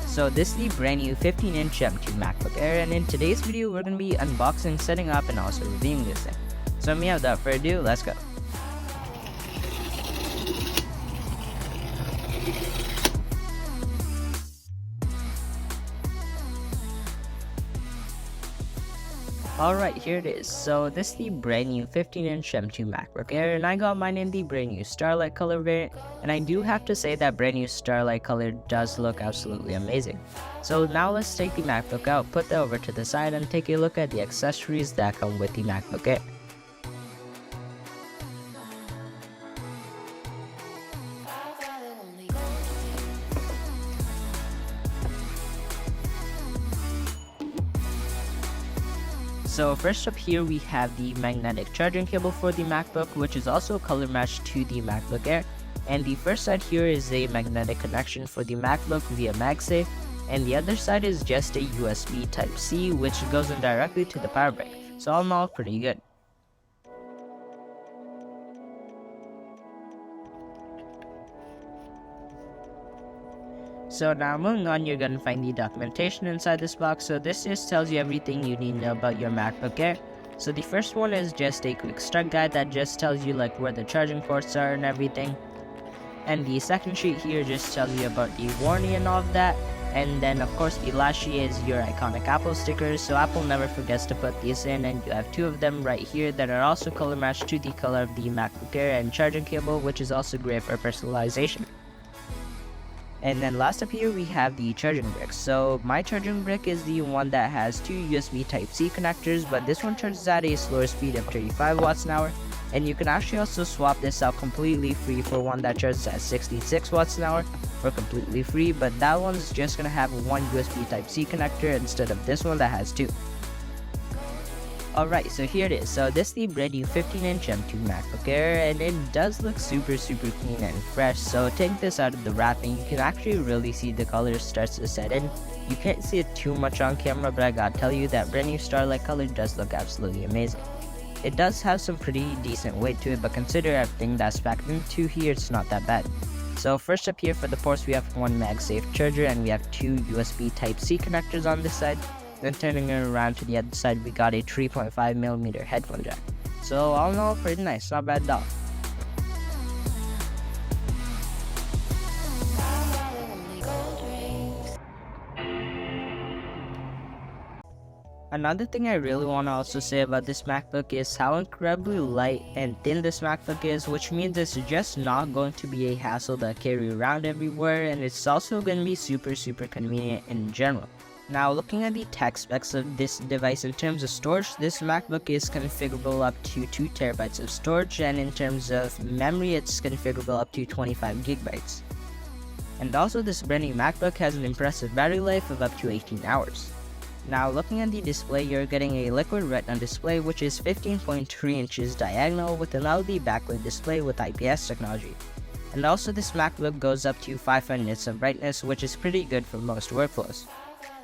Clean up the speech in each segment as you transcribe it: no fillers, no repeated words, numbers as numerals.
So this is the brand new 15-inch M2 MacBook Air, and in today's video we're going to be unboxing, setting up, and also reviewing this thing. So without further ado, let's go. Alright, here it is. So this is the brand new 15-inch M2 MacBook Air, and I got mine in the brand new Starlight color variant, and I do have to say that brand new Starlight color does look absolutely amazing. So now let's take the MacBook out, put that over to the side, and take a look at the accessories that come with the MacBook Air. So first up here we have the magnetic charging cable for the MacBook, which is also color matched to the MacBook Air. And the first side here is a magnetic connection for the MacBook via MagSafe, and the other side is just a USB Type-C, which goes in directly to the power brick. So all in all, pretty good. So now moving on, you're going to find the documentation inside this box. So this just tells you everything you need to know about your MacBook Air. So the first one is just a quick start guide that just tells you like where the charging ports are and everything. And the second sheet here just tells you about the warranty and all of that. And then of course the last sheet is your iconic Apple stickers. So Apple never forgets to put these in, and you have two of them right here that are also color matched to the color of the MacBook Air and charging cable, which is also great for personalization. And then last up here we have the charging brick. So my charging brick is the one that has two USB Type-C connectors, but this one charges at a slower speed of 35 watts an hour. And you can actually also swap this out completely free for one that charges at 66 watts an hour for completely free, but that one's just gonna have one USB Type-C connector instead of this one that has two. Alright, so here it is. So this is the brand new 15-inch M2 MacBook Air, and it does look super clean and fresh. So take this out of the wrapping, you can actually really see the color starts to set in. You can't see it too much on camera, but I gotta tell you that brand new Starlight color does look absolutely amazing. It does have some pretty decent weight to it, but consider everything that's packed into here, it's not that bad. So first up here for the ports, we have one MagSafe charger, and we have two USB Type-C connectors on this side. Then turning it around to the other side, we got a 3.5mm headphone jack. So all in all, pretty nice, not bad at all. Another thing I really want to also say about this MacBook is how incredibly light and thin this MacBook is, which means it's just not going to be a hassle to carry around everywhere, and it's also going to be super convenient in general. Now looking at the tech specs of this device in terms of storage, this MacBook is configurable up to 2TB of storage, and in terms of memory it's configurable up to 25GB. And also this brand new MacBook has an impressive battery life of up to 18 hours. Now looking at the display, you're getting a liquid retina display which is 15.3 inches diagonal with an LED backlit display with IPS technology. And also this MacBook goes up to 500 nits of brightness, which is pretty good for most workflows.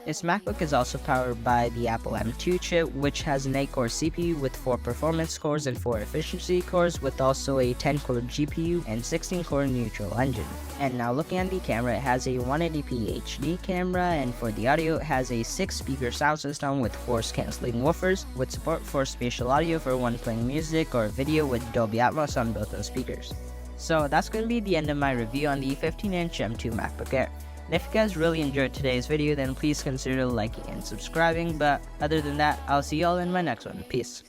This MacBook is also powered by the Apple M2 chip, which has an 8-core CPU with 4 performance cores and 4 efficiency cores, with also a 10-core GPU and 16-core neutral engine. And now looking at the camera, it has a 180p HD camera, and for the audio it has a 6-speaker sound system with force cancelling woofers, with support for spatial audio for when playing music or video with Dolby Atmos on both those speakers. So that's going to be the end of my review on the 15-inch M2 MacBook Air. And if you guys really enjoyed today's video, then please consider liking and subscribing, but other than that, I'll see y'all in my next one. Peace.